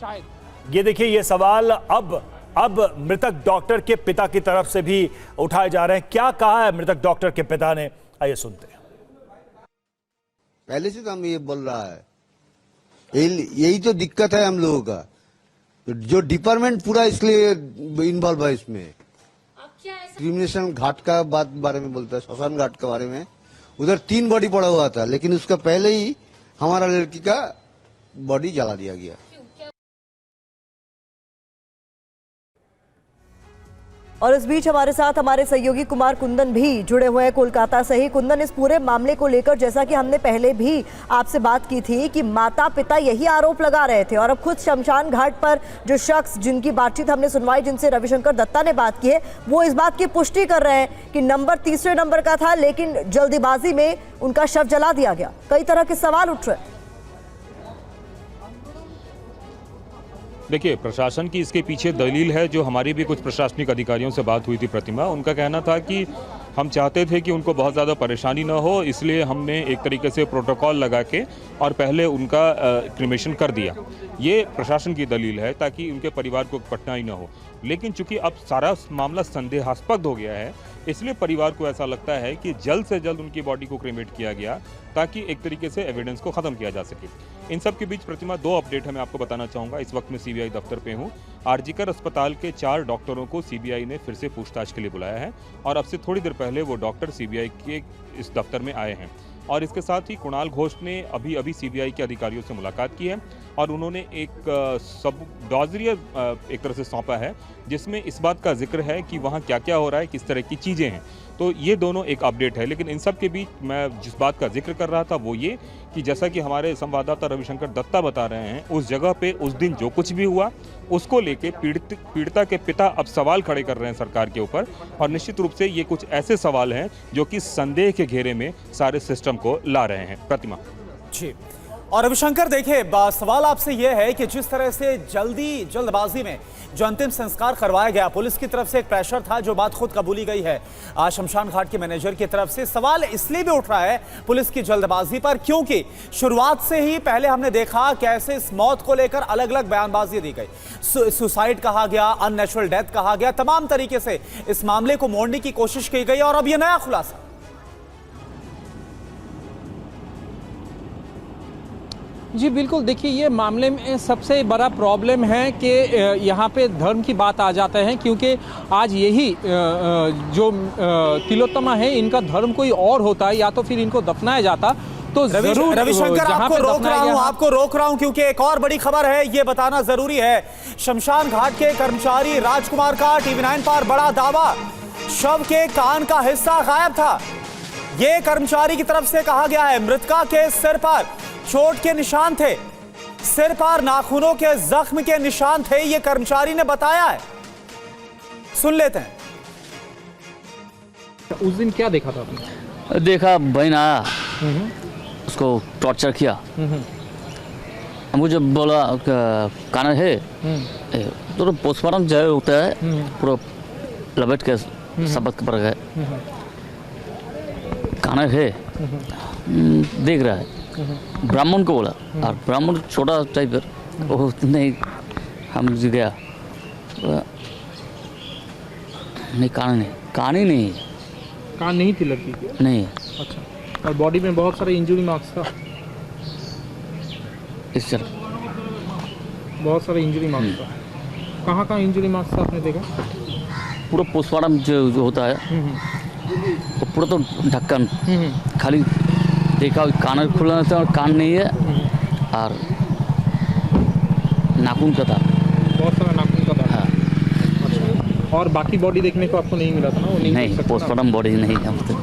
शायद। ये देखिए, ये सवाल अब मृतक डॉक्टर के पिता की तरफ से भी उठाए जा रहे हैं। क्या कहा है मृतक डॉक्टर के पिता ने, आइए सुनते हैं। पहले से तो हम ये बोल रहा है, यही तो दिक्कत है हम लोगों का, जो डिपार्टमेंट पूरा इसलिए इन्वॉल्व है इसमें। क्रिमिनेशन घाट का बारे में बोलता है, श्मशान घाट के बारे में। उधर 3 बॉडी पड़ा हुआ था, लेकिन उसका पहले ही हमारा लड़की का बॉडी जला दिया गया। और इस बीच हमारे साथ हमारे सहयोगी कुमार कुंदन भी जुड़े हुए हैं कोलकाता से ही। कुंदन, इस पूरे मामले को लेकर जैसा कि हमने पहले भी आपसे बात की थी कि माता पिता यही आरोप लगा रहे थे, और अब खुद शमशान घाट पर जो शख्स जिनकी बातचीत हमने सुनवाई, जिनसे रविशंकर दत्ता ने बात की है, वो इस बात की पुष्टि कर रहे हैं कि नंबर तीसरे नंबर का था, लेकिन जल्दीबाजी में उनका शव जला दिया गया। कई तरह के सवाल उठ रहे हैं। देखिए, प्रशासन की इसके पीछे दलील है, जो हमारी भी कुछ प्रशासनिक अधिकारियों से बात हुई थी प्रतिमा, उनका कहना था कि हम चाहते थे कि उनको बहुत ज़्यादा परेशानी ना हो, इसलिए हमने एक तरीके से प्रोटोकॉल लगा के और पहले उनका क्रिमेशन कर दिया। ये प्रशासन की दलील है, ताकि उनके परिवार को कठिनाई ना हो। लेकिन चूंकि अब सारा मामला संदेहास्पद हो गया है, इसलिए परिवार को ऐसा लगता है कि जल्द से जल्द उनकी बॉडी को क्रेमेट किया गया, ताकि एक तरीके से एविडेंस को ख़त्म किया जा सके। इन सब के बीच प्रतिमा 2 अपडेट है मैं आपको बताना चाहूँगा। इस वक्त मैं सीबीआई दफ्तर पे हूँ। आरजीकर अस्पताल के 4 डॉक्टरों को सीबीआई ने फिर से पूछताछ के लिए बुलाया है, और अब से थोड़ी देर पहले वो डॉक्टर सीबीआई के इस दफ्तर में आए हैं। और इसके साथ ही कुणाल घोष ने अभी सीबीआई के अधिकारियों से मुलाकात की है, और उन्होंने एक सब डॉजरिया एक तरह से सौंपा है, जिसमें इस बात का जिक्र है कि वहाँ क्या क्या हो रहा है, किस तरह की चीज़ें हैं। तो ये दोनों एक अपडेट है। लेकिन इन सब के बीच मैं जिस बात का जिक्र कर रहा था वो ये कि जैसा कि हमारे संवाददाता रविशंकर दत्ता बता रहे हैं, उस जगह पे उस दिन जो कुछ भी हुआ उसको लेके पीड़िता के पिता अब सवाल खड़े कर रहे हैं सरकार के ऊपर, और निश्चित रूप से ये कुछ ऐसे सवाल हैं जो कि संदेह के घेरे में सारे सिस्टम को ला रहे हैं। प्रतिमा जी। और रविशंकर, देखिए, सवाल आपसे यह है कि जिस तरह से जल्दबाजी में जो अंतिम संस्कार करवाया गया, पुलिस की तरफ से एक प्रेशर था, जो बात खुद कबूली गई है शमशान घाट के मैनेजर की तरफ से। सवाल इसलिए भी उठ रहा है पुलिस की जल्दबाजी पर, क्योंकि शुरुआत से ही पहले हमने देखा कैसे इस मौत को लेकर अलग अलग बयानबाजी दी गई। सुसाइड कहा गया, अननेचुरल डेथ कहा गया, तमाम तरीके से इस मामले को मोड़ने की कोशिश की गई, और अब यह नया खुलासा। जी बिल्कुल, देखिए, ये मामले में सबसे बड़ा प्रॉब्लम है कि यहाँ पे धर्म की बात आ जाता है, क्योंकि आज यही जो तिलोत्तमा है, इनका धर्म कोई और होता है, या तो फिर इनको दफनाया जाता। तो रविशंकर, आपको रोक रहा हूं क्योंकि एक और बड़ी खबर है, ये बताना जरूरी है। शमशान घाट के कर्मचारी राजकुमार का TV9 पर बड़ा दावा, शव के कान का हिस्सा गायब था। ये कर्मचारी की तरफ से कहा गया है। मृतका के सिर पर चोट के निशान थे, सिर पर नाखूनों के जख्म के निशान थे, ये कर्मचारी ने बताया है। सुन लेते हैं। उस दिन क्या देखा था आपने? देखा, बहन आया, उसको टॉर्चर किया। हमको जब बोला कान है, तो पोस्टमार्टम जो होता है पूरा लपेट के सबक पर गए, कान है, देख रहा है। ब्राह्मण को बोला, और ब्राह्मण छोटा टाइप वो नहीं, हम गया नहीं, कान ही नहीं, कान नहीं थी लड़की की? नहीं। अच्छा, और बॉडी में बहुत सारे इंजरी मार्क्स था? इस तरह बहुत सारे इंजरी मार्क्स था। कहाँ इंजरी मार्क्स था आपने देखा? पूरा पोस्टमार्टम जो होता है, तो पूरा तो ढक्कन खाली देखा, कान खुला था और कान नहीं है, और नाखून का था, बहुत सारा नाखून का था। हाँ। अच्छा, और बाकी बॉडी देखने को आपको नहीं मिला था ना? वो नहीं, पोस्टमार्टम बॉडी नहीं है।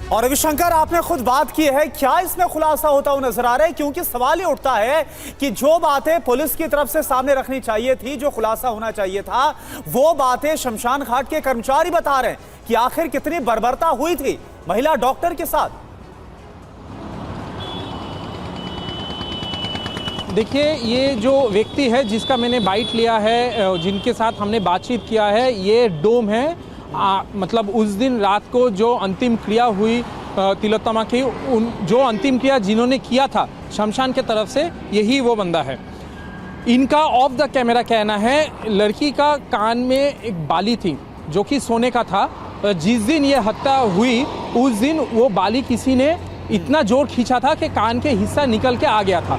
और रविशंकर, आपने खुद बात की है, क्या इसमें खुलासा होता हुआ नजर आ रहा है? क्योंकि सवाल ये उठता है कि जो बातें पुलिस की तरफ से सामने रखनी चाहिए थी, जो खुलासा होना चाहिए था, वो बातें शमशान घाट के कर्मचारी बता रहे हैं कि आखिर कितनी बर्बरता हुई थी महिला डॉक्टर के साथ। देखिए, ये जो व्यक्ति है जिसका मैंने बाइट लिया है, जिनके साथ हमने बातचीत किया है, ये डोम है। मतलब उस दिन रात को जो अंतिम क्रिया हुई तिलोत्तमा की, जो अंतिम क्रिया जिन्होंने किया था शमशान के तरफ से, यही वो बंदा है। इनका ऑफ द कैमरा कहना है लड़की का कान में एक बाली थी जो कि सोने का था। जिस दिन ये हत्या हुई उस दिन वो बाली किसी ने इतना जोर खींचा था कि कान के हिस्सा निकल के आ गया था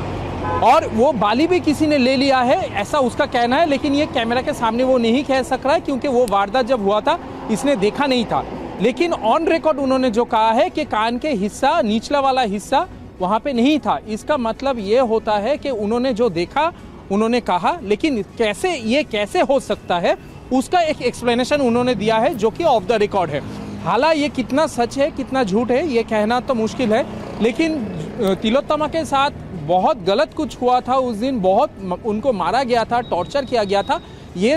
और वो बाली भी किसी ने ले लिया है, ऐसा उसका कहना है। लेकिन ये कैमरा के सामने वो नहीं कह सक रहा है क्योंकि वो वारदात जब हुआ था इसने देखा नहीं था। लेकिन ऑन रिकॉर्ड उन्होंने जो कहा है कि कान के हिस्सा, निचला वाला हिस्सा वहाँ पे नहीं था। इसका मतलब ये होता है कि उन्होंने जो देखा उन्होंने कहा, लेकिन कैसे हो सकता है उसका एक एक्सप्लेनेशन उन्होंने दिया है जो कि ऑफ द रिकॉर्ड है। हालांकि ये कितना सच है कितना झूठ है ये कहना तो मुश्किल है, लेकिन तिलोत्तमा के साथ बहुत गलत कुछ हुआ था उस दिन, बहुत उनको मारा गया था, टॉर्चर किया गया था। ये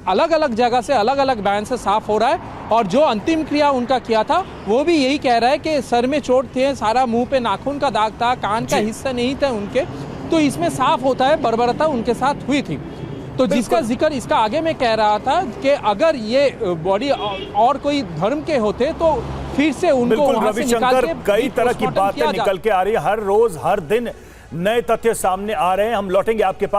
अलग अलग जगह से अलग अलग बयान से साफ हो रहा है। और जो अंतिम क्रिया उनका किया था वो भी यही कह रहा है कि सर में चोट थे, सारा मुंह पे नाखून का दाग था, कान का हिस्सा नहीं था उनके, तो इसमें साफ होता है बर्बरता उनके साथ हुई थी। तो जिसका जिक्र इसका आगे मैं कह रहा था कि अगर ये बॉडी और कोई धर्म के होते तो फिर से उनको बिल्कुल वहां से निकाल रविशंकर, के कई तरह की पोस्टमार्टम बातें किया निकल के आ रही है, हर रोज हर दिन नए तथ्य सामने आ रहे हैं। हम लौटेंगे आपके पास।